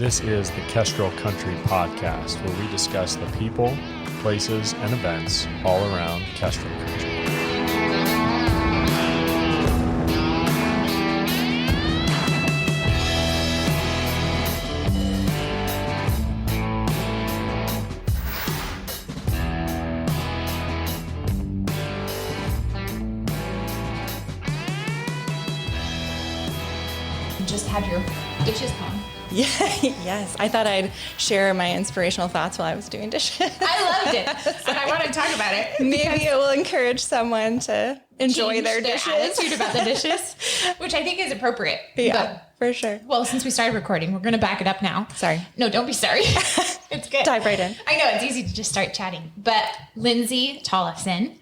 This is the Kestrel Country Podcast, where we discuss the people, places, and events all around Kestrel Country. Just had your dishes home. Yeah, yes. I thought I'd share my inspirational thoughts while I was doing dishes. I loved it, and I want to talk about it. Maybe it will encourage someone to enjoy their dishes. Attitude about the dishes, which I think is appropriate. Yeah, for sure. Well, since we started recording, we're going to back it up now. Sorry. No, don't be sorry. It's good. Dive right in. I know, it's easy to just start chatting. But Lindsey Tollefson,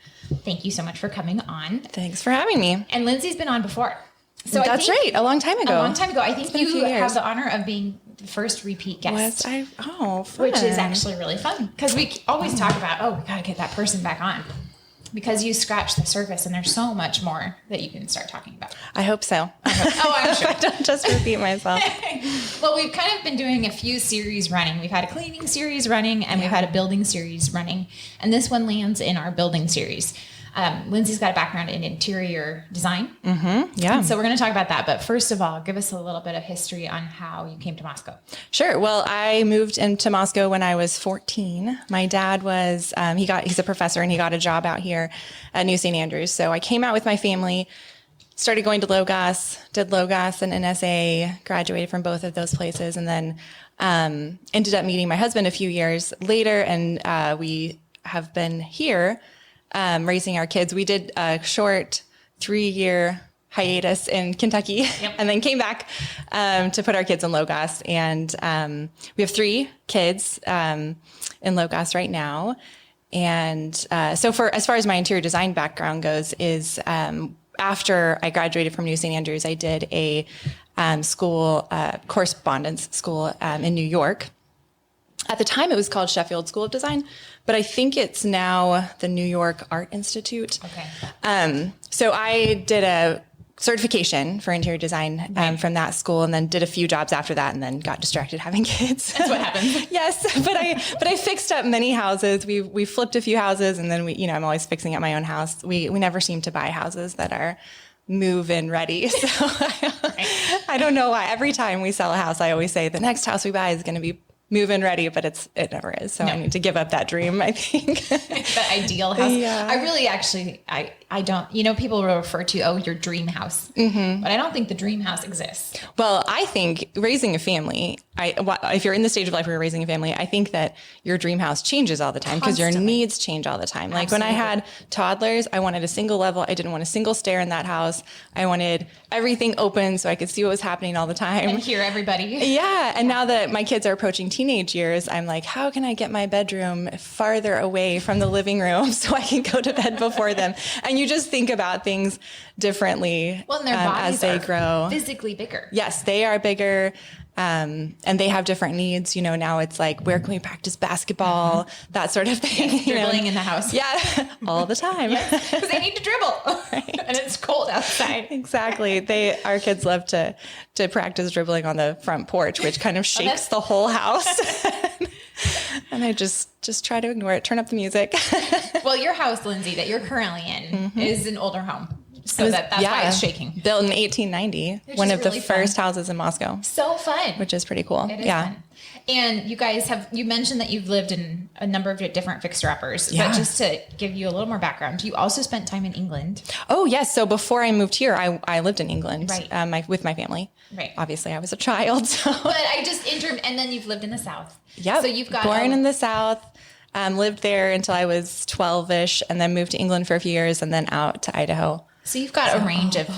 thank you so much for coming on. Thans for having me. And Lindsey's been on before. So That's right. A long time ago. I think you have the honor of being the first repeat guest. Fun. Which is actually really fun. Because we always talk about, we got to get that person back on. Because you scratch the surface and there's so much more that you can start talking about. I hope so. I'm sure. I don't just repeat myself. Well, we've kind of been doing a few series running. We've had a cleaning series running and we've had a building series running. And this one lands in our building series. Lindsey's got a background in interior design. Mm-hmm. Yeah. And so we're going to talk about that. But first of all, give us a little bit of history on how you came to Moscow. Sure. Well, I moved into Moscow when I was 14. My dad was, he's a professor and he got a job out here at New St. Andrews. So I came out with my family, started going to Logos, did Logos and NSA, graduated from both of those places, and then ended up meeting my husband a few years later. And we have been here raising our kids. We did a short 3-year hiatus in Kentucky and then came back to put our kids in Logos. And we have 3 kids in Logos right now. And so as far as my interior design background goes is after I graduated from New St. Andrews, I did a correspondence school in New York. At the time, it was called Sheffield School of Design, but I think it's now the New York Art Institute. Okay. So I did a certification for interior design from that school, and then did a few jobs after that, and then got distracted having kids. That's what happened. Yes, but I fixed up many houses. We flipped a few houses, and then I'm always fixing up my own house. We never seem to buy houses that are move-in ready. So I don't know why. Every time we sell a house, I always say the next house we buy is going to be move-in ready, but it never is. So no. I need to give up that dream, I think. The ideal house. Yeah. I really I don't, people will refer to, your dream house, but I don't think the dream house exists. Well, I think raising a family, if you're in the stage of life where you're raising a family, I think that your dream house changes all the time because your needs change all the time. Like Absolutely. When I had toddlers, I wanted a single level. I didn't want a single stair in that house. I wanted everything open so I could see what was happening all the time. And hear everybody. Yeah. And now that my kids are approaching teenage years, I'm like, how can I get my bedroom farther away from the living room so I can go to bed before them? And you just think about things differently and their bodies as they grow. Physically bigger. Yes, they are bigger. And they have different needs. Now it's like, where can we practice basketball? That sort of thing. Yes, dribbling in the house. Yeah, all the time. Because they need to dribble. Right. And it's cold outside. Exactly. Our kids love to practice dribbling on the front porch, which kind of shakes the whole house. And I just try to ignore it, turn up the music. Well, your house, Lindsey, that you're currently in is an older home. So that's why it's shaking. Built in 1890, one of really the first houses in Moscow. So fun. Which is pretty cool. It is fun. And you guys you mentioned that you've lived in a number of different fixer-uppers. Yeah. But just to give you a little more background, you also spent time in England. Oh, yes. So before I moved here, I lived in England with my family. Right. Obviously, I was a child. So. But I just and then you've lived in the South. Yeah. So you've got born in the South. Lived there until I was 12-ish, and then moved to England for a few years, and then out to Idaho. So you've got a range of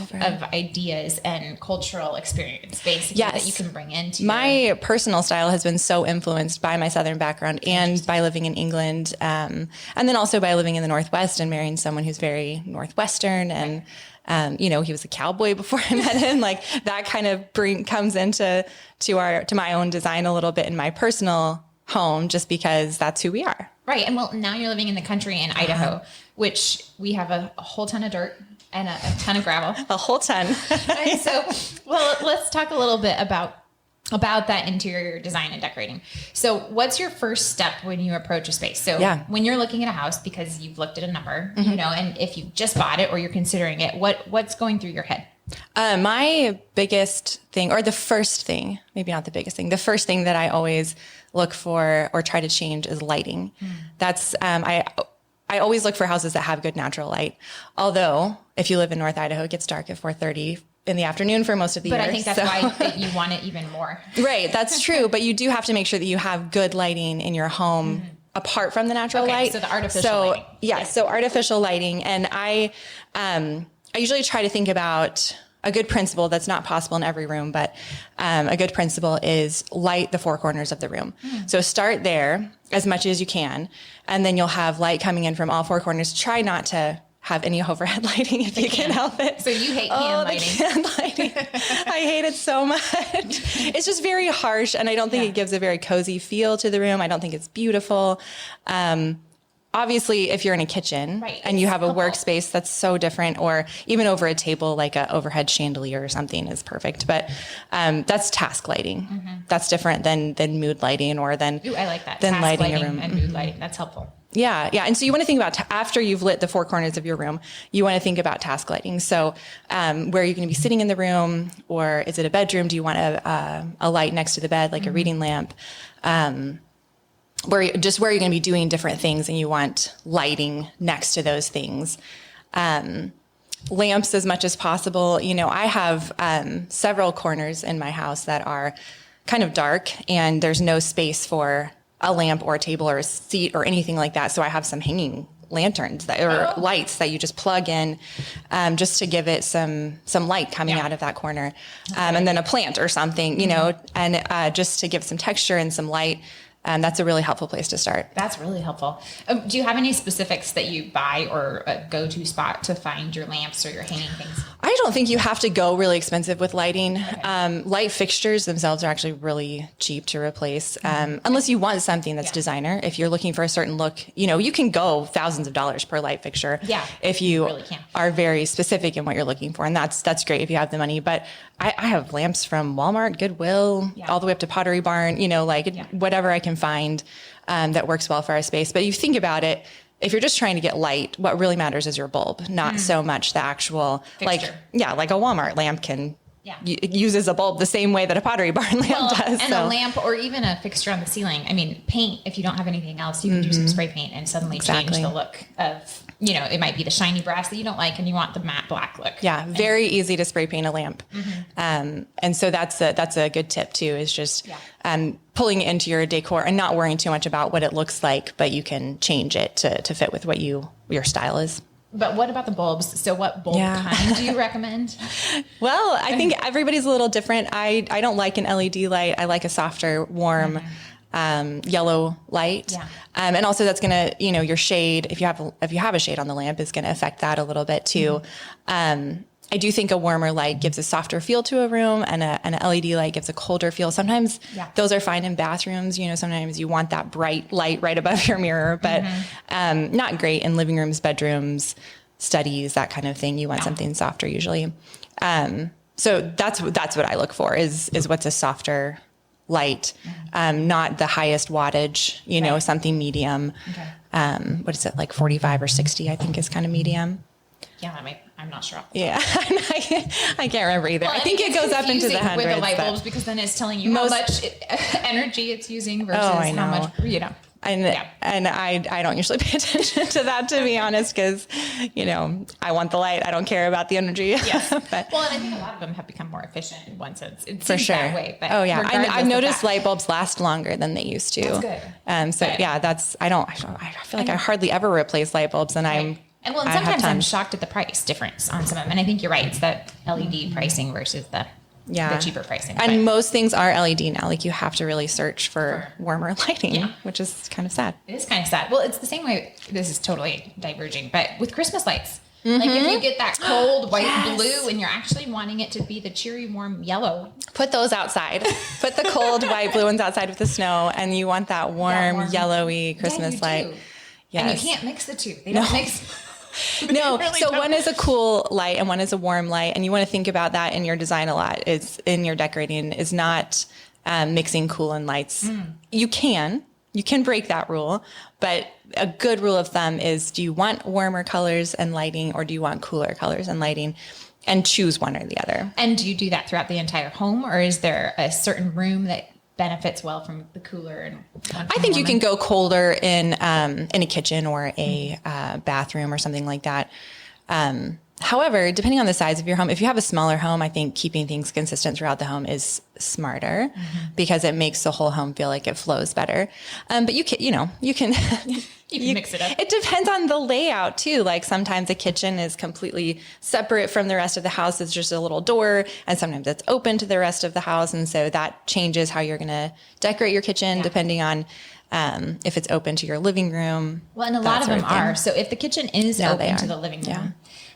ideas and cultural experience, basically, that you can bring into my personal style has been so influenced by my Southern background and by living in England, and then also by living in the Northwest and marrying someone who's very Northwestern and. He was a cowboy before I met him. Like that kind of comes into my own design a little bit in my personal home, just because that's who we are. Right. And now you're living in the country in Idaho, which we have a whole ton of dirt and a ton of gravel. A whole ton. So, let's talk a little bit about about that interior design and decorating. So what's your first step when you approach a space? So when you're looking at a house, because you've looked at a number, you know, and if you just bought it or you're considering it, what's going through your head? My biggest thing, or the first thing, maybe not the biggest thing, the first thing that I always look for or try to change is lighting. That's, I always look for houses that have good natural light. Although if you live in North Idaho, it gets dark at 4:30 in the afternoon for most of the year. But I think that's why you want it even more. Right. That's true. But you do have to make sure that you have good lighting in your home apart from the natural light. So the artificial lighting. Yeah. So artificial lighting. And I usually try to think about a good principle that's not possible in every room, but a good principle is light the four corners of the room. So start there as much as you can, and then you'll have light coming in from all four corners. Try not to have any overhead lighting if you can help it. So you hate can lighting. The can lighting. I hate it so much. It's just very harsh, and I don't think it gives a very cozy feel to the room. I don't think it's beautiful. Obviously, if you're in a kitchen and you have a workspace, that's so different, or even over a table, like an overhead chandelier or something is perfect. But that's task lighting. That's different than mood lighting, or than I like that. Than task lighting a room and mood lighting. That's helpful. Yeah. Yeah. And so you want to think about, after you've lit the four corners of your room, you want to think about task lighting. So where are you going to be sitting in the room, or is it a bedroom? Do you want a light next to the bed, like a reading lamp? Where you're going to be doing different things, and you want lighting next to those things. Lamps as much as possible. You know, I have several corners in my house that are kind of dark, and there's no space for a lamp or a table or a seat or anything like that. So I have some hanging lanterns or lights that you just plug in, just to give it some light coming out of that corner. And then a plant or something, you know, and just to give some texture and some light. That's a really helpful place to start. That's really helpful. Do you have any specifics that you buy, or a go-to spot to find your lamps or your hanging things? I don't think you have to go really expensive with lighting. Okay. Light fixtures themselves are actually really cheap to replace, unless you want something that's designer. If you're looking for a certain look, you know, you can go thousands of dollars per light fixture. Yeah, if you really can. Are very specific in what you're looking for, and that's great if you have the money. But I have lamps from Walmart, Goodwill, all the way up to Pottery Barn. You know, like whatever I can find that works well for our space. But you think about it. If you're just trying to get light, what really matters is your bulb, not so much the actual fixture. like a Walmart lamp can it uses a bulb the same way that a Pottery Barn lamp does. And a lamp, or even a fixture on the ceiling. I mean, paint, if you don't have anything else, you can do some spray paint and suddenly change the look of, you know, it might be the shiny brass that you don't like and you want the matte black look. Yeah, very easy to spray paint a lamp. And so that's a good tip too, is just pulling it into your decor and not worrying too much about what it looks like, but you can change it to fit with what your style is. But what about the bulbs? So what bulb kind do you recommend? Well, I think everybody's a little different. I don't like an LED light. I like a softer, warm, yellow light. Yeah. And also that's going to, you know, your shade, if you have a shade on the lamp, is going to affect that a little bit too. I do think a warmer light gives a softer feel to a room, and an LED light gives a colder feel. Sometimes those are fine in bathrooms. You know, sometimes you want that bright light right above your mirror, but not great in living rooms, bedrooms, studies, that kind of thing. You want something softer usually. So that's what I look for is what's a softer light, not the highest wattage, you know, something medium. Okay. What is it, like 45 or 60, I think is kind of medium. Yeah, I'm not sure. Yeah, I can't remember either. Well, I think it goes up into the hundreds. With the light bulbs, because then it's telling you how much energy it's using versus how much, you know. And I don't usually pay attention to that, to be honest, because, you know, I want the light. I don't care about the energy. Yes. But, well, and I think a lot of them have become more efficient once it seems that way. But I've noticed light bulbs last longer than they used to. That's good. I feel like I hardly ever replace light bulbs, and And sometimes I'm shocked at the price difference on some of them. And I think you're right. It's that LED pricing versus the cheaper pricing. And most things are LED now. Like, you have to really search for warmer lighting, which is kind of sad. It is kind of sad. Well, it's the same way. This is totally diverging, but with Christmas lights, like if you get that cold white blue and you're actually wanting it to be the cheery, warm yellow, put those outside. Put the cold white blue ones outside with the snow, and you want that warm yellowy Christmas light. Yes. And you can't mix the two. They don't mix. No, really so one is a cool light and one is a warm light, and you want to think about that in your design a lot. It's in your decorating is not mixing cool and lights. You can break that rule, but a good rule of thumb is, do you want warmer colors and lighting, or do you want cooler colors and lighting? And choose one or the other. And do you do that throughout the entire home, or is there a certain room that benefits well from the cooler? And I think you can go colder in a kitchen or a bathroom or something like that. However, depending on the size of your home, if you have a smaller home, I think keeping things consistent throughout the home is smarter because it makes the whole home feel like it flows better. But you can You can mix it up. It depends on the layout too. Like sometimes a kitchen is completely separate from the rest of the house. It's just a little door, and sometimes it's open to the rest of the house. And so that changes how you're going to decorate your kitchen depending on if it's open to your living room. Well, and a lot of them are. So if the kitchen is open to the living room, Yeah.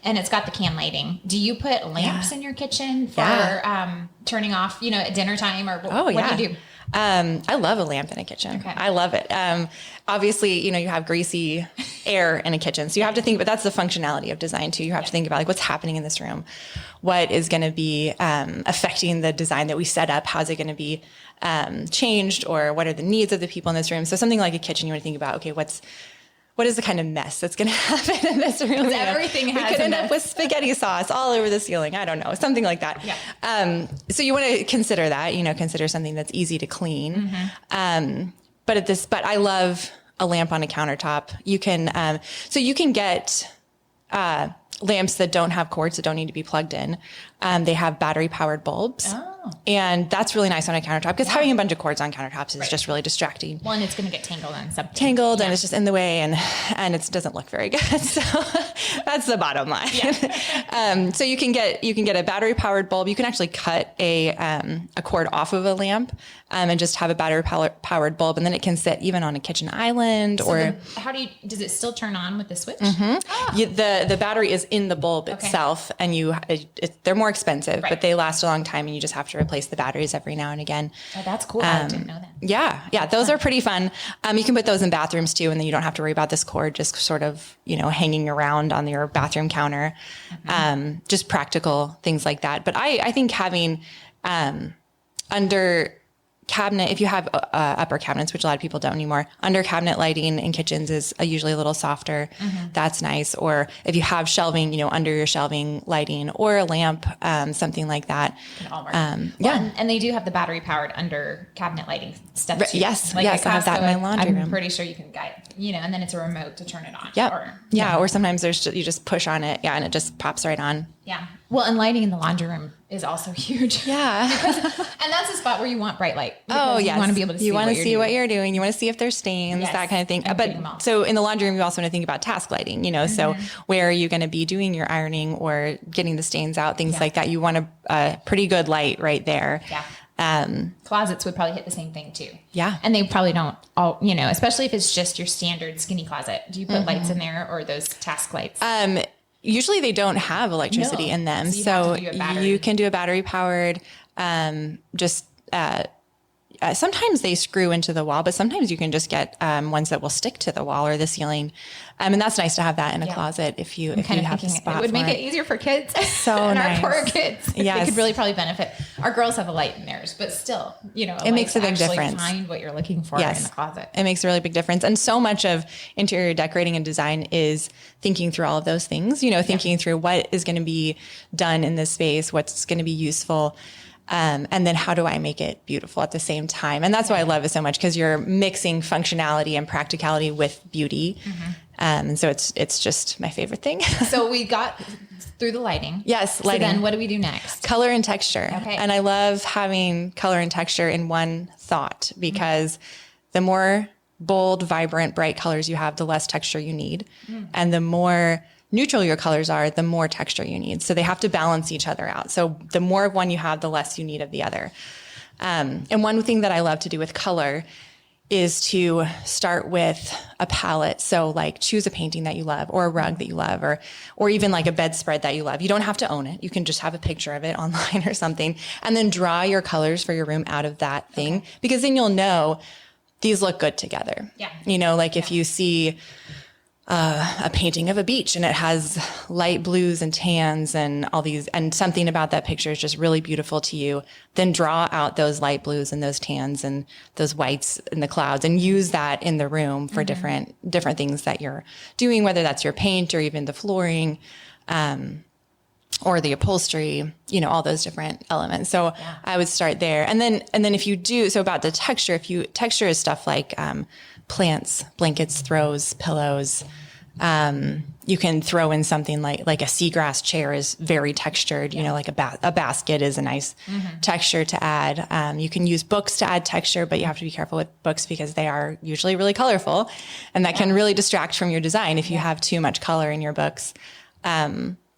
and it's got the can lighting, do you put lamps in your kitchen for turning off, at dinner time, or what do you do? I love a lamp in a kitchen. Okay. I love it. Obviously, you have greasy air in a kitchen. So you have to think, but that's the functionality of design too. You have to think about like what's happening in this room. What is going to be affecting the design that we set up? How's it going to be changed, or what are the needs of the people in this room? So something like a kitchen, you want to think about, okay, what is the kind of mess that's going to happen in this room? Everything has we could a end mess. up with spaghetti sauce all over the ceiling. I don't know, something like that. Yeah. So you want to consider that. Consider something that's easy to clean. But I love a lamp on a countertop. You can get lamps that don't have cords, that don't need to be plugged in. They have battery powered bulbs. Oh. And that's really nice on a countertop because having a bunch of cords on countertops is just really distracting. Well, and it's going to get tangled on something. And it's just in the way, and it doesn't look very good. So that's the bottom line. Yeah. So you can get a battery powered bulb. You can actually cut a cord off of a lamp and just have a battery powered bulb, and then it can sit even on a kitchen island. Does it still turn on with the switch? The battery is in the bulb itself, and they're more expensive, but they last a long time, and you just have to replace the batteries every now and again. Oh, that's cool. I didn't know that. Yeah. Those are pretty fun. You can put those in bathrooms too, and then you don't have to worry about this cord just sort of, hanging around on your bathroom counter. Just practical things like that. But I think having under cabinet, if you have upper cabinets, which a lot of people don't anymore, under cabinet lighting in kitchens is usually a little softer. That's nice. Or if you have shelving, under your shelving lighting, or a lamp, something like that. And they do have the battery powered under cabinet lighting stuff too. Yes, I have that in my laundry room. I'm pretty sure you can guide, and then it's a remote to turn it on. Yep. Or sometimes you just push on it, and it just pops right on. Yeah. Well, and lighting in the laundry room is also huge. Yeah. And that's a spot where you want bright light. Oh, yes. You want to be able to see what you're doing. You want to see if there's stains, that kind of thing. But so in the laundry room, you also want to think about task lighting, so where are you going to be doing your ironing or getting the stains out, things like that. You want a pretty good light right there. Yeah. Closets would probably hit the same thing too. Yeah. And they probably don't all, especially if it's just your standard skinny closet. Do you put lights in there, or those task lights? Usually they don't have electricity in them. So you can do a battery powered, sometimes they screw into the wall, but sometimes you can just get ones that will stick to the wall or the ceiling. And that's nice to have that in a closet if you have the spot. It would make it easier for kids. So and nice. Our poor kids. Yes. They could really probably benefit. Our girls have a light in theirs, but still, it makes a big difference. Find what you're looking for in the closet. It makes a really big difference. And so much of interior decorating and design is thinking through all of those things, thinking through what is going to be done in this space, what's going to be useful. And then how do I make it beautiful at the same time? And that's why I love it so much, because you're mixing functionality and practicality with beauty. And so it's just my favorite thing. So we got through the lighting. Yes, lighting. So then what do we do next? Color and texture. Okay. And I love having color and texture in one thought, because the more bold, vibrant, bright colors you have, the less texture you need. And the more neutral your colors are, the more texture you need. So they have to balance each other out. So the more of one you have, the less you need of the other. And one thing that I love to do with color is to start with a palette. So like choose a painting that you love, or a rug that you love, or even like a bedspread that you love. You don't have to own it. You can just have a picture of it online or something, and then draw your colors for your room out of that thing, because then you'll know these look good together. Yeah. If you see a painting of a beach and it has light blues and tans and all these, and something about that picture is just really beautiful to you, then draw out those light blues and those tans and those whites in the clouds and use that in the room for different things that you're doing, whether that's your paint or even the flooring, or the upholstery, all those different elements. So I would start there. And then if you do, so about the texture, texture is stuff like, plants, blankets, throws, pillows. You can throw in something like a seagrass chair is very textured, like a basket is a nice texture to add. You can use books to add texture, but you have to be careful with books because they are usually really colorful and that can really distract from your design if you have too much color in your books.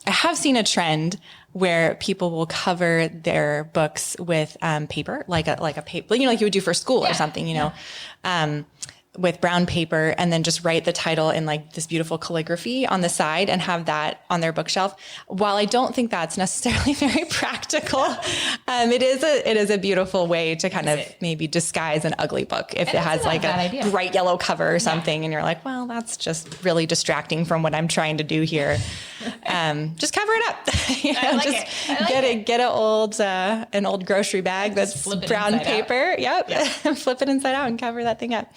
I have seen a trend where people will cover their books with paper, like a paper, like you would do for school or something, with brown paper, and then just write the title in like this beautiful calligraphy on the side and have that on their bookshelf. While I don't think that's necessarily very practical, it is a beautiful way to kind of maybe disguise an ugly book if it has like a bright yellow cover or something, and you're like, well, that's just really distracting from what I'm trying to do here. Just cover it up. Get an old grocery bag that's brown paper. Flip it inside out and cover that thing up.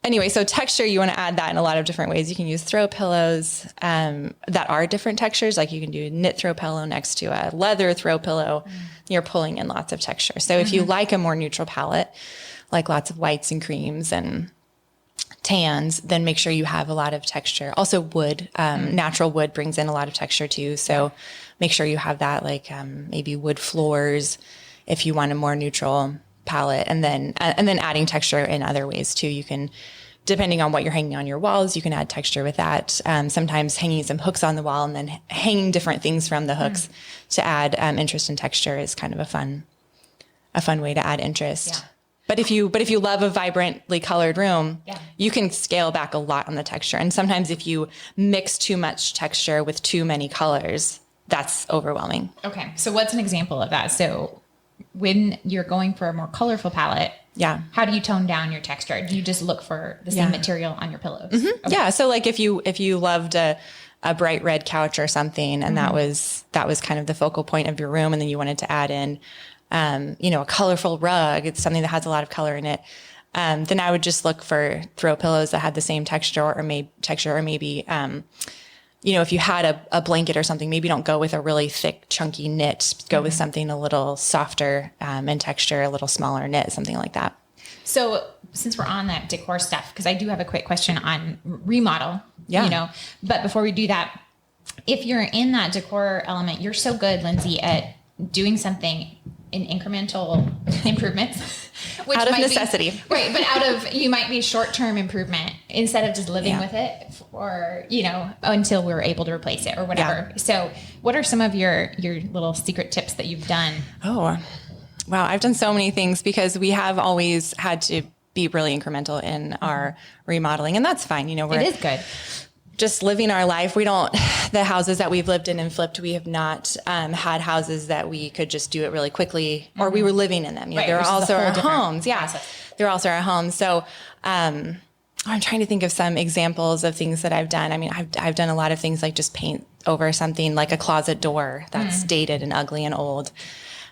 Anyway, so texture, you want to add that in a lot of different ways. You can use throw pillows that are different textures. Like you can do a knit throw pillow next to a leather throw pillow. You're pulling in lots of texture. So if you like a more neutral palette, like lots of whites and creams and tans, then make sure you have a lot of texture. Also wood, natural wood brings in a lot of texture too. So make sure you have that, like maybe wood floors if you want a more neutral palette, and then adding texture in other ways too. You can, depending on what you're hanging on your walls, you can add texture with that. Sometimes hanging some hooks on the wall and then hanging different things from the hooks to add interest and texture is kind of a fun way to add interest. Yeah. But if you love a vibrantly colored room, you can scale back a lot on the texture. And sometimes if you mix too much texture with too many colors, that's overwhelming. Okay. So what's an example of that? So when you're going for a more colorful palette, how do you tone down your texture? Do you just look for the same material on your pillows? Okay. Yeah. So like if you loved a bright red couch or something, and that was kind of the focal point of your room, and then you wanted to add in, a colorful rug, it's something that has a lot of color in it. Then I would just look for throw pillows that had the same texture or maybe, if you had a blanket or something, maybe don't go with a really thick, chunky knit. Go with something a little softer in texture, a little smaller knit, something like that. So since we're on that decor stuff, because I do have a quick question on remodel, but before we do that, if you're in that decor element, you're so good, Lindsey, at doing something in incremental improvements, which out of might necessity, right? But you might be short-term improvement instead of just living with it, or until we're able to replace it or whatever. Yeah. So, what are some of your little secret tips that you've done? Oh, wow! I've done so many things because we have always had to be really incremental in our remodeling, and that's fine. It is good. Just living our life. The houses that we've lived in and flipped, we have not had houses that we could just do it really quickly, or we were living in them. They're also our homes. They're also our homes. So I'm trying to think of some examples of things that I've done. I mean, I've done a lot of things like just paint over something like a closet door that's dated and ugly and old.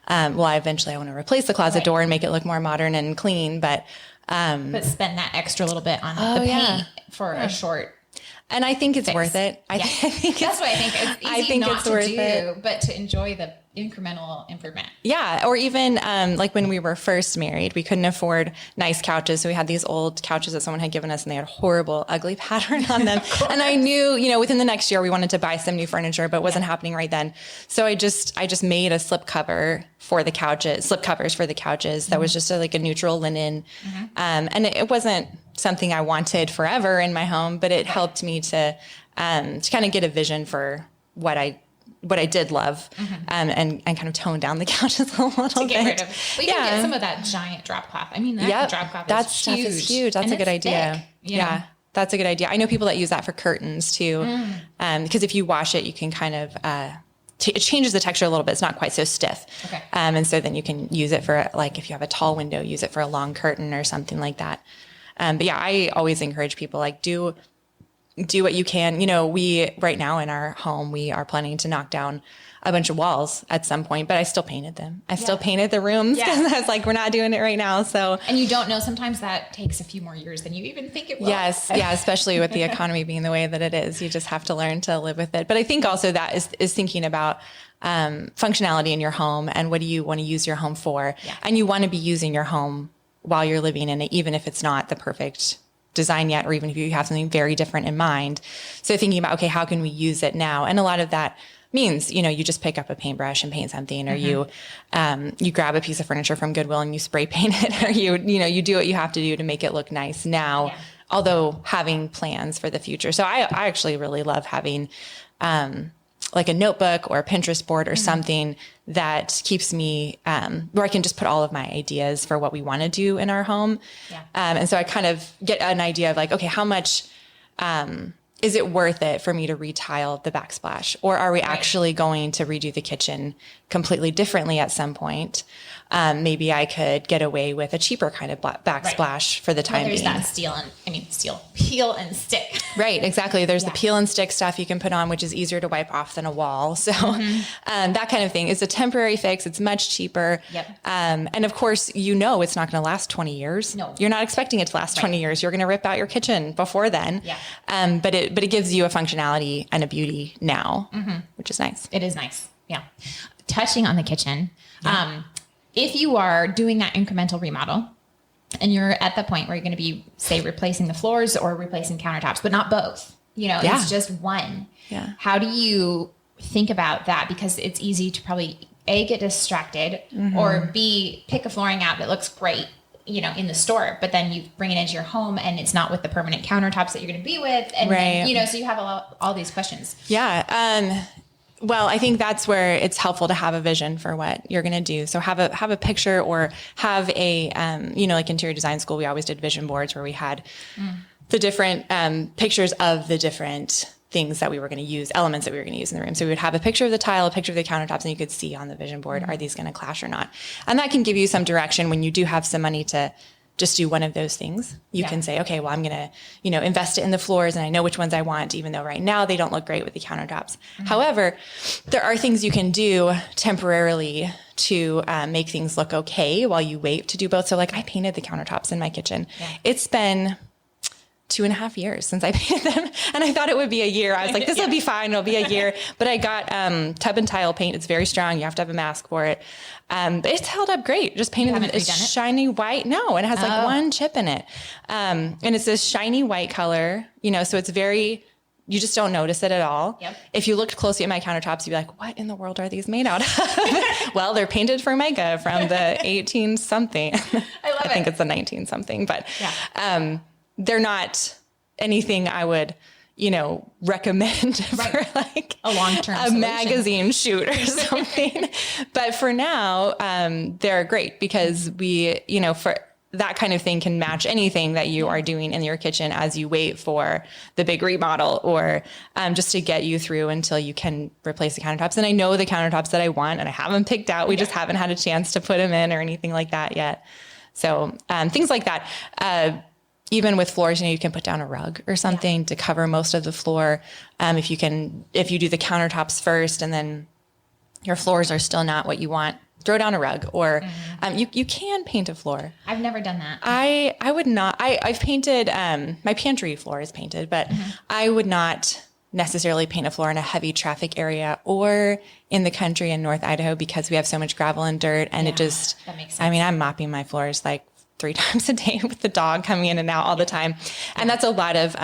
Eventually I want to replace the closet door and make it look more modern and clean, but spend that extra little bit on the paint for a short. And I think it's worth it. I think that's why I think it's easy not to do, but to enjoy the incremental improvement. Yeah. Or even like when we were first married, we couldn't afford nice couches. So we had these old couches that someone had given us, and they had a horrible, ugly pattern on them. And I knew, within the next year we wanted to buy some new furniture, but it wasn't happening right then. So I just made a slip covers for the couches. That was just a neutral linen. And it wasn't something I wanted forever in my home, but it helped me to kind of get a vision for what I did love, and kind of tone down the couches a little to get rid of. But you can get some of that giant drop cloth. I mean, that drop cloth is stuff is huge. That's a good idea. Thick, that's a good idea. I know people that use that for curtains too, because if you wash it, you can kind of it changes the texture a little bit. It's not quite so stiff. Okay. And so then you can use it for, like, if you have a tall window, use it for a long curtain or something like that. But yeah, I always encourage people like do what you can. We right now in our home, we are planning to knock down a bunch of walls at some point, but I still painted them. I still painted the rooms because I was like, we're not doing it right now. So, and you don't know, sometimes that takes a few more years than you even think it will. Yes. Yeah. Especially with the economy being the way that it is, you just have to learn to live with it. But I think also that is thinking about functionality in your home and what do you want to use your home for? Yeah. And you want to be using your home while you're living in it, even if it's not the perfect design yet, or even if you have something very different in mind. So thinking about, okay, how can we use it now? And a lot of that means, you just pick up a paintbrush and paint something, or you grab a piece of furniture from Goodwill and you spray paint it, or you do what you have to do to make it look nice now, although having plans for the future. So I actually really love having, like a notebook or a Pinterest board or something that keeps me, where I can just put all of my ideas for what we want to do in our home. Yeah. And so I kind of get an idea of like, okay, how much, is it worth it for me to retile the backsplash? Or are we actually going to redo the kitchen completely differently at some point? Maybe I could get away with a cheaper kind of backsplash for the time being. There's that peel and stick. Right, exactly. There's the peel and stick stuff you can put on, which is easier to wipe off than a wall. So that kind of thing is a temporary fix. It's much cheaper. Yep. And of course, it's not going to last 20 years. No. You're not expecting it to last 20 years. You're going to rip out your kitchen before then. Yeah. But it gives you a functionality and a beauty now, which is nice. It is nice. Yeah. Touching on the kitchen. Yeah. If you are doing that incremental remodel and you're at the point where you're going to be, say, replacing the floors or replacing countertops, but not both, it's just one. Yeah. How do you think about that? Because it's easy to probably A, get distracted, or B, pick a flooring out that looks great, in the store, but then you bring it into your home and it's not with the permanent countertops that you're going to be with. And then, so you have all these questions. Yeah. Well, I think that's where it's helpful to have a vision for what you're going to do. So have a picture, or have a, like interior design school, we always did vision boards where we had the different pictures of the different things that we were going to use, elements that we were going to use in the room. So we would have a picture of the tile, a picture of the countertops, and you could see on the vision board, are these going to clash or not? And that can give you some direction when you do have some money to just do one of those things. You can say, okay, well, I'm going to, invest it in the floors and I know which ones I want, even though right now they don't look great with the countertops. However, there are things you can do temporarily to make things look okay while you wait to do both. So like I painted the countertops in my kitchen. Yeah. It's been 2.5 years since I painted them. And I thought it would be a year. I was like, this will be fine. It'll be a year. But I got tub and tile paint. It's very strong. You have to have a mask for it. But it's held up great. Just painted it. It's shiny white. No, and it has like one chip in it. And it's this shiny white color, so it's very, you just don't notice it at all. Yep. If you looked closely at my countertops, you'd be like, what in the world are these made out of? Well, they're painted Formica from the 18 something. I love it. I think it's the 19 something, but they're not anything I would, recommend for like a long-term solution. Magazine shoot or something. But for now, they're great because we, for that kind of thing can match anything that you are doing in your kitchen as you wait for the big remodel, or just to get you through until you can replace the countertops. And I know the countertops that I want and I have them picked out. We just haven't had a chance to put them in or anything like that yet. So things like that. Even with floors, you can put down a rug or something to cover most of the floor. If you do the countertops first and then your floors are still not what you want, throw down a rug, or you can paint a floor. I've never done that. I would not. I've painted, my pantry floor is painted, but I would not necessarily paint a floor in a heavy traffic area or in the country in North Idaho because we have so much gravel and dirt, and it just, that makes sense. I mean, I'm mopping my floors like 3 times a day with the dog coming in and out all the time. And that's a lot of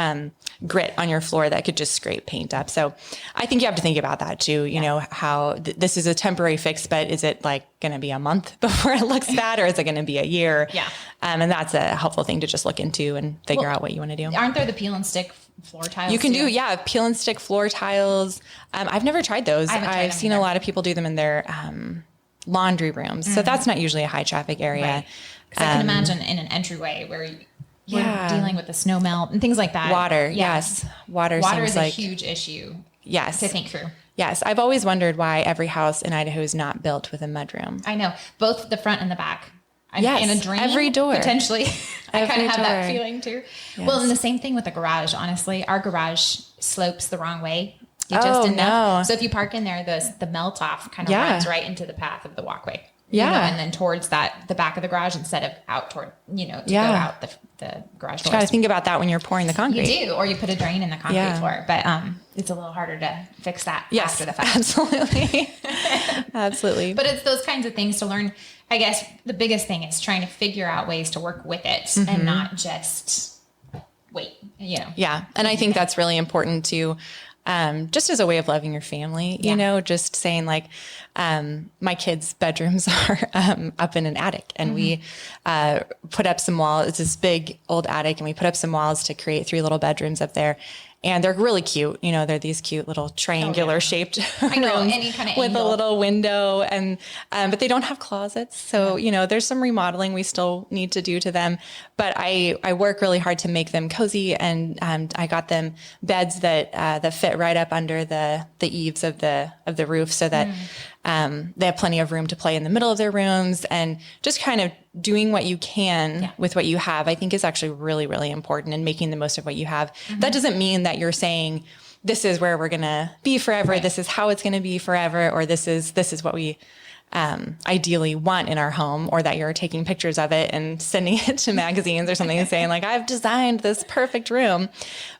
grit on your floor that could just scrape paint up. So I think you have to think about that too. You know, how this is a temporary fix, but is it like going to be a month before it looks bad, or is it going to be a year? Yeah. And that's a helpful thing to just look into and figure out what you want to do. Aren't there the peel and stick floor tiles? You can do, peel and stick floor tiles. I've never tried those. I've seen a lot of people do them in their laundry rooms. So that's not usually a high traffic area. Right. Because I can imagine in an entryway where you're dealing with the snow melt and things like that. Water, yes. Water is a huge issue. Yes. To think through. Yes. I've always wondered why every house in Idaho is not built with a mudroom. I know. Both the front and the back. Yes, and a drain. every door. Potentially. I kind Every of have that door. feeling too. Yes. Well, and the same thing with the garage, honestly. Our garage slopes the wrong way. Oh, no. So if you park in there, the melt off kind of Yeah. runs right into the path of the walkway. Yeah. And then towards the back of the garage instead of out toward, to go Yeah. out the garage You got to doors. think about that when you're pouring the concrete. You do, or you put a drain in the concrete Yeah. floor. But it's a little harder to fix that Yes, after the fact. absolutely. Absolutely. But it's those kinds of things to learn. I guess the biggest thing is trying to figure out ways to work with it and not just wait, Yeah. And I think that's really important to, just as a way of loving your family, just saying like, my kids' bedrooms are, up in an attic and we, put up some walls. It's this big old attic and we put up some walls to create 3 little bedrooms up there. And they're really cute. They're these cute little triangular shaped I know, rooms any kind of with angle. a little window and, but they don't have closets. So, there's some remodeling we still need to do to them, but I work really hard to make them cozy. And, I got them beds that fit right up under the eaves of the roof so that, they have plenty of room to play in the middle of their rooms, and just kind of doing what you can with what you have, I think is actually really, really important, and making the most of what you have. That doesn't mean that you're saying, this is where we're going to be forever. Right. This is how it's going to be forever. Or this is what we, ideally want in our home, or that you're taking pictures of it and sending it to magazines or something and saying like, I've designed this perfect room,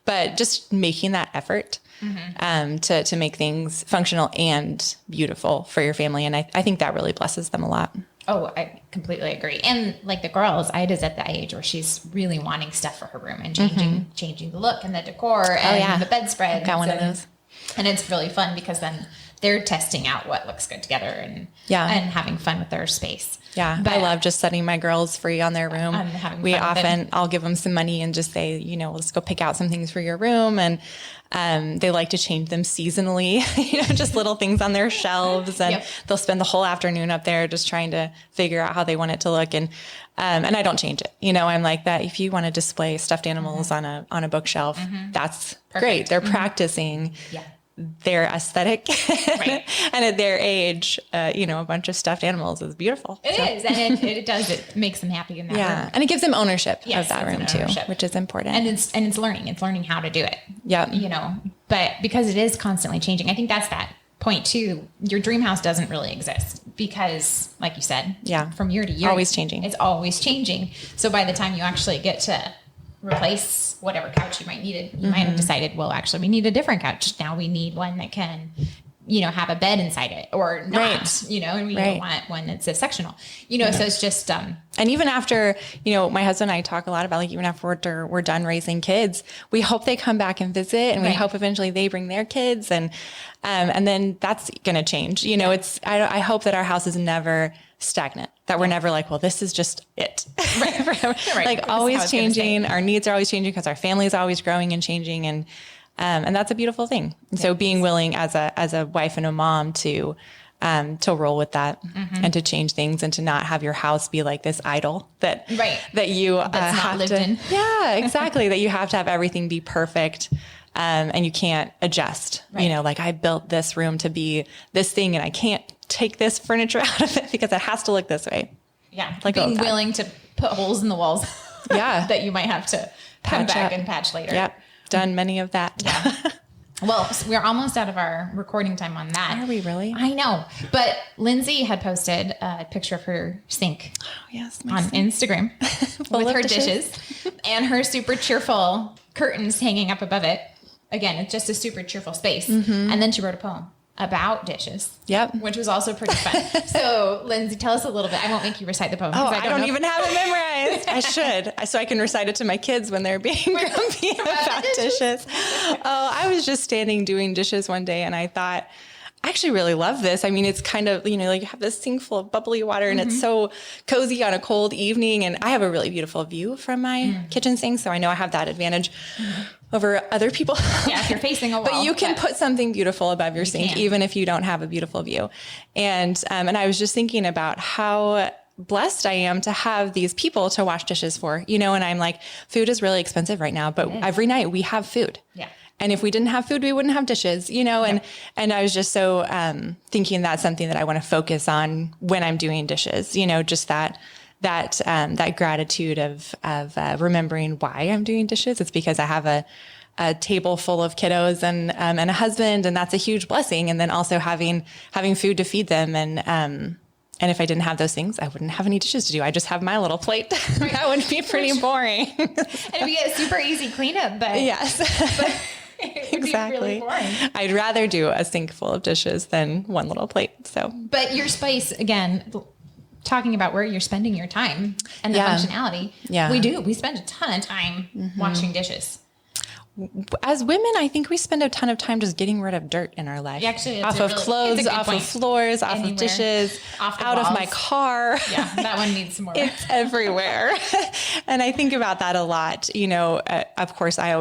but just making that effort. To make things functional and beautiful for your family. And I think that really blesses them a lot. Oh, I completely agree. And like the girls, Ida's at the age where she's really wanting stuff for her room and changing the look and the decor and the bedspread. Got one of those. And it's really fun because then they're testing out what looks good together and having fun with their space. Yeah. But I love just setting my girls free on their room. I'm having fun with it. I'll give them some money and just say, let's go pick out some things for your room. And, they like to change them seasonally, just little things on their shelves, and they'll spend the whole afternoon up there just trying to figure out how they want it to look. And I don't change it. I'm like that. If you want to display stuffed animals on a bookshelf, that's great. They're practicing their aesthetic. Right. And at their age, a bunch of stuffed animals is beautiful. It is. And it makes them happy in that room. And it gives them ownership Yes, of that it's room an too, ownership. which is important. And it's learning. It's learning how to do it. Yeah. But because it is constantly changing, I think that's that point too. Your dream house doesn't really exist because, like you said, from year to year, always changing. It's always changing. So by the time you actually get to replace whatever couch you might need, you might have decided, well, actually, we need a different couch. Now we need one that can, have a bed inside it or not, and we don't want one that's a sectional, so it's just, and even after, my husband and I talk a lot about, like, even after we're done raising kids, we hope they come back and visit, and we hope eventually they bring their kids, and then that's going to change. I hope that our house is never stagnant, that we're never like, well, this is just it. Right. Like always changing. Our needs are always changing because our family is always growing and changing. And that's a beautiful thing. And so being willing as a wife and a mom to roll with that and to change things and to not have your house be like this idol that you have lived to, in. Yeah, exactly. That you have to have everything be perfect. And you can't adjust, like I built this room to be this thing and I can't take this furniture out of it because it has to look this way. Yeah. Like being willing to put holes in the walls. That you might have to come back and patch later. Yep. Done many of that. Yeah. Well, so we're almost out of our recording time on that. Are we really? I know. But Lindsey had posted a picture of her sink on Instagram with her dishes and her super cheerful curtains hanging up above it. Again, it's just a super cheerful space. And then she wrote a poem about dishes. Yep. Which was also pretty fun. So, Lindsey, tell us a little bit. I won't make you recite the poem. Oh, I don't even have it memorized. I should. So I can recite it to my kids when they're being grumpy about dishes. Oh, I was just standing doing dishes one day and I thought, I actually really love this. I mean, it's kind of, like you have this sink full of bubbly water and it's so cozy on a cold evening. And I have a really beautiful view from my kitchen sink. So I know I have that advantage over other people. Yeah, if you're facing a wall. But you can put something beautiful above your sink, even if you don't have a beautiful view. And I was just thinking about how blessed I am to have these people to wash dishes for, and I'm like, food is really expensive right now, but every night we have food. Yeah. And if we didn't have food, we wouldn't have dishes, and I was just so thinking that's something that I want to focus on when I'm doing dishes, just that that gratitude of remembering why I'm doing dishes. It's because I have a table full of kiddos and a husband, and that's a huge blessing. And then also having food to feed them. And if I didn't have those things, I wouldn't have any dishes to do. I just have my little plate. That would be pretty boring. It'd be a super easy cleanup, but yes, but it would exactly. be really boring. I'd rather do a sink full of dishes than one little plate. So, but your space, again, talking about where you're spending your time and the functionality. Yeah. We spend a ton of time washing dishes. As women, I think we spend a ton of time just getting rid of dirt in our life. Actually, off of clothes, off of floors, off of dishes, out of my car. Yeah, that one needs some more. It's everywhere. And I think about that a lot. Of course, I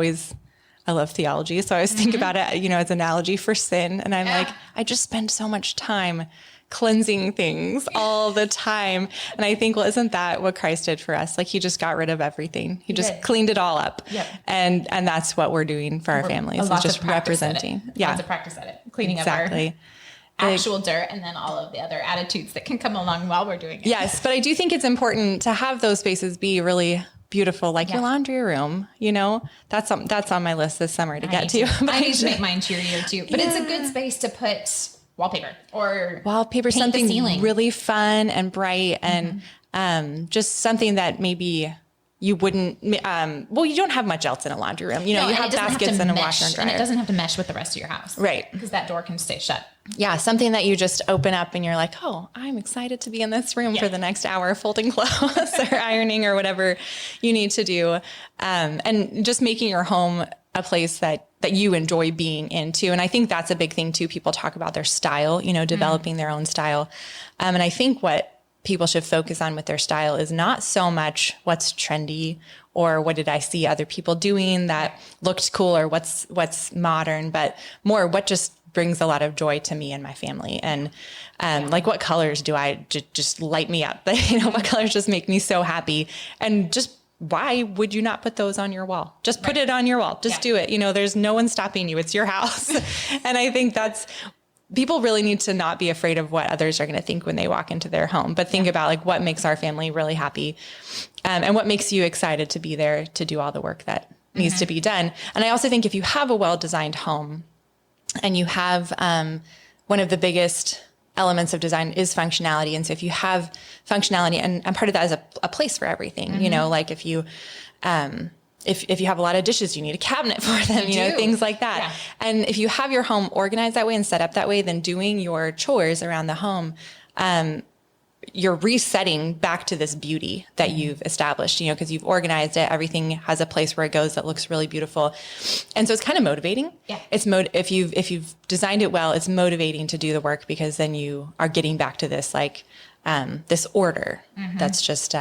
love theology. So I always think about it, as an analogy for sin. And I'm like, I just spend so much time cleansing things all the time. And I think, well, isn't that what Christ did for us? Like he just got rid of everything. He just cleaned it all up. Yep. And that's what we're doing for our families. It's just representing. Lots of practice at it. Cleaning up our actual dirt and then all of the other attitudes that can come along while we're doing it. Yes. But I do think it's important to have those spaces be really beautiful, like your laundry room, that's on my list this summer to get to. I need to make mine cheerier too, but it's a good space to put wallpaper, something really fun and bright and just something that maybe you wouldn't, you don't have much else in a laundry room. You have baskets and a washer and dryer. And it doesn't have to mesh with the rest of your house. Right. Because that door can stay shut. Yeah. Something that you just open up and you're like, oh, I'm excited to be in this room for the next hour, folding clothes or ironing or whatever you need to do. And just making your home a place that you enjoy being into. And I think that's a big thing too. People talk about their style, developing their own style. And I think what people should focus on with their style is not so much what's trendy or what did I see other people doing that looked cool or what's modern, but more what just brings a lot of joy to me and my family. And like what colors do I just light me up? What colors just make me so happy? And just why would you not put those on your wall? Just put it on your wall. Just do it. There's no one stopping you. It's your house. And I think people really need to not be afraid of what others are going to think when they walk into their home, but think about like what makes our family really happy and what makes you excited to be there to do all the work that needs to be done. And I also think if you have a well-designed home and you have one of the biggest elements of design is functionality. And so if you have functionality and part of that is a place for everything, like if you have a lot of dishes, you need a cabinet for them, things like that. Yeah. And if you have your home organized that way and set up that way, then doing your chores around the home, you're resetting back to this beauty that you've established, because you've organized it. Everything has a place where it goes that looks really beautiful. And so it's kind of motivating. Yeah. If you've designed it well, it's motivating to do the work because then you are getting back to this, this order that's just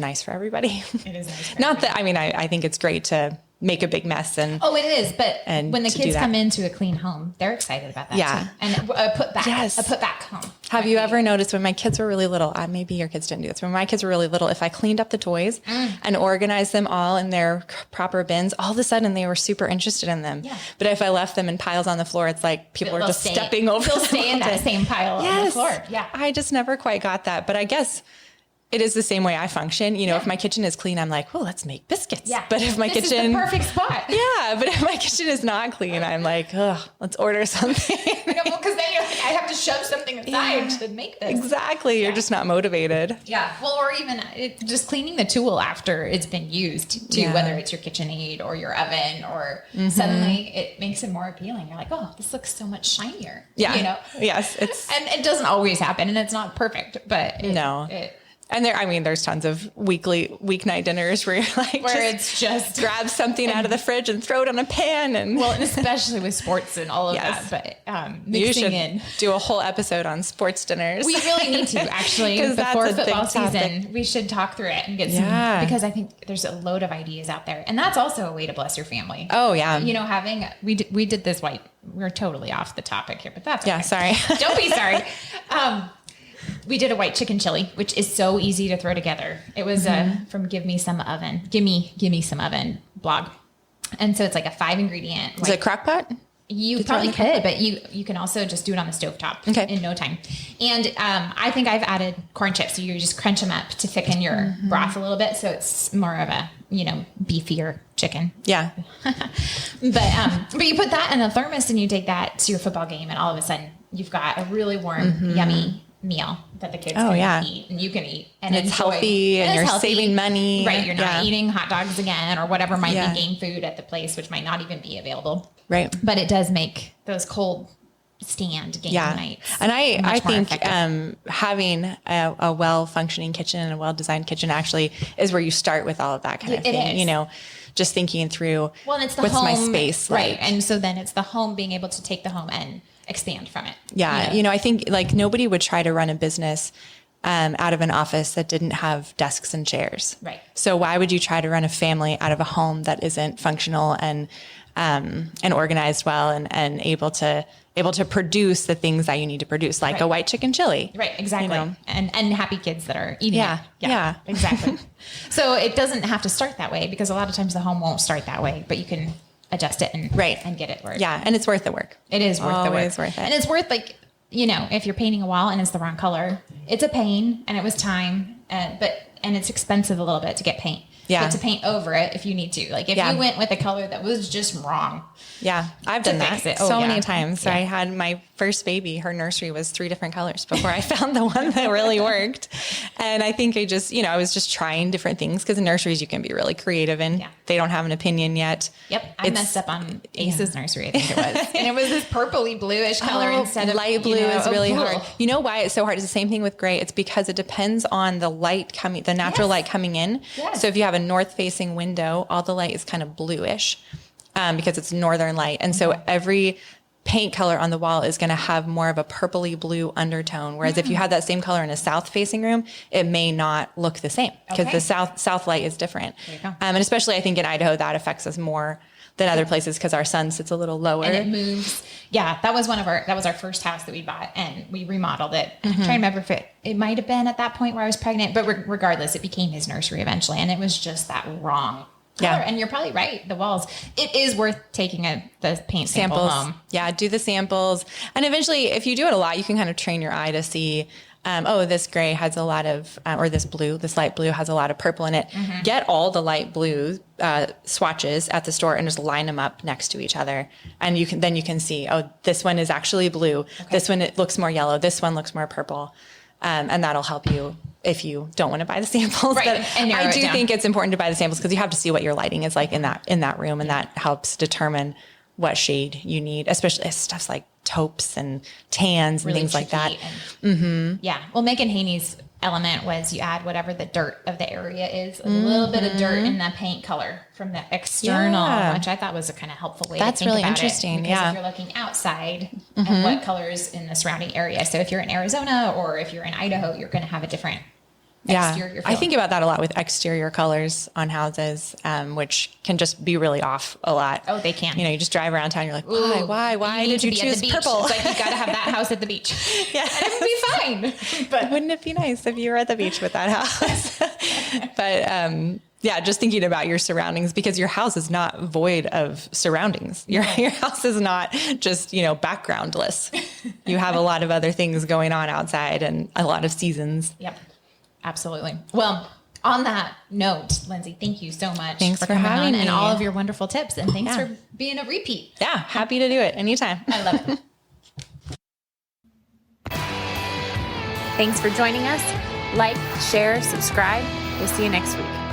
nice for everybody. It is nice. Not that, I think it's great to make a big mess it is. But when the kids come into a clean home, they're excited about that too. And a put back home. Have you ever noticed when my kids were really little, maybe your kids didn't do this, when my kids were really little, if I cleaned up the toys and organized them all in their proper bins, all of a sudden they were super interested in them. Yeah. But if I left them in piles on the floor, it's like people are just stepping over them. They'll stay in that same pile on the floor. Yeah. I just never quite got that. But I guess it is the same way I function. If my kitchen is clean, I'm like, well, let's make biscuits. Yeah. But if my kitchen is the perfect spot. Yeah. But if my kitchen is not clean, I'm like, let's order something. Because then you're like, I have to shove something aside to make this. Exactly. You're just not motivated. Yeah. Well, or even just cleaning the tool after it's been used too, whether it's your KitchenAid or your oven or suddenly it makes it more appealing. You're like, oh, this looks so much shinier. Yeah. Yes. And it doesn't always happen and it's not perfect, but and there's tons of weeknight dinners where you're like, it's just grab something out of the fridge and throw it on a pan. And especially with sports and all of that. But mixing in, do a whole episode on sports dinners. We really need to actually before football season. We should talk through it and get some because I think there's a load of ideas out there, and that's also a way to bless your family. Oh yeah, having we did this white. We're totally off the topic here, but that's okay. Sorry. Don't be sorry. We did a white chicken chili, which is so easy to throw together. It was from Give Me Some Oven blog. And so it's like a 5 ingredient. Is it a crock pot? You probably could, but you can also just do it on the stovetop in no time. And I think I've added corn chips. So you just crunch them up to thicken your broth a little bit. So it's more of a, beefier chicken. Yeah. But you put that in a thermos and you take that to your football game and all of a sudden you've got a really warm, yummy meal that the kids can eat and you can eat. And it's healthy and you're saving money. Right. You're not eating hot dogs again or whatever might be game food at the place, which might not even be available. Right. But it does make those cold stand game nights. And I think having a well-functioning kitchen and a well-designed kitchen actually is where you start with all of that kind of thing, just thinking through and it's the what's home, my space right? like. And so then it's the home being able to take the home and expand from it. Yeah. I think like nobody would try to run a business out of an office that didn't have desks and chairs. Right. So why would you try to run a family out of a home that isn't functional and organized well and able to produce the things that you need to produce, like a white chicken chili. Right, exactly. And happy kids that are eating it. Yeah. Exactly. So it doesn't have to start that way because a lot of times the home won't start that way, but you can adjust it and get it work. Yeah, and it's worth the work. It is worth the work. Always worth it. And it's worth if you're painting a wall and it's the wrong color, it's a pain and it was time, and it's expensive a little bit to get paint. Yeah. But to paint over it if you need to. Like if you went with a color that was just wrong. Yeah. I've done that many times. Yeah. I had my first baby, her nursery was 3 different colors before I found the one that really worked. And I think I was just trying different things because in nurseries you can be really creative and they don't have an opinion yet. Yep. I messed up on Ace's nursery, I think it was. And it was this purpley bluish color instead of light blue is really hard. You know why it's so hard? It's the same thing with gray. It's because it depends on the natural light coming in. Yes. So if you have a north facing window, all the light is kind of bluish because it's northern light. And so every paint color on the wall is going to have more of a purpley blue undertone. Whereas if you have that same color in a south facing room, it may not look the same because the south light is different. There you go. And especially I think in Idaho, that affects us more than other places because our sun sits a little lower. And it moves. Yeah, that was our first house that we bought and we remodeled it. I'm trying to remember if it might have been at that point where I was pregnant, but regardless, it became his nursery eventually. And it was just that wrong color. And you're probably right. The walls, it is worth taking the paint samples home. Yeah, do the samples. And eventually, if you do it a lot, you can kind of train your eye to see, this gray has a lot of, or this light blue has a lot of purple in it. Get all the light blue swatches at the store and just line them up next to each other. And you can see, this one is actually blue. Okay. This one, it looks more yellow. This one looks more purple. And that'll help you if you don't want to buy the samples. Right. But I do think it's important to buy the samples because you have to see what your lighting is like in that room. And that helps determine what shade you need, especially stuff like taupes and tans and really things like that. Yeah. Well, Megan Haney's element was you add whatever the dirt of the area is, a little bit of dirt in the paint color from the external, which I thought was a kind of helpful way to think really about interesting. it. Because if you're looking outside at what colors in the surrounding area. So if you're in Arizona or if you're in Idaho, you're going to have a different exterior feel. I think about that a lot with exterior colors on houses, which can just be really off a lot. Oh, they can. You just drive around town, you're like, why did you choose purple? It's like you got to have that house at the beach. Yeah. And it would be fine. But wouldn't it be nice if you were at the beach with that house? But just thinking about your surroundings because your house is not void of surroundings. Your house is not just, backgroundless. You have a lot of other things going on outside and a lot of seasons. Yep. Absolutely. Well, on that note, Lindsey, thank you so much. Thanks for coming on and all of your wonderful tips. And thanks for being a repeat. Yeah. Happy to do it anytime. I love it. Thanks for joining us. Like, share, subscribe. We'll see you next week.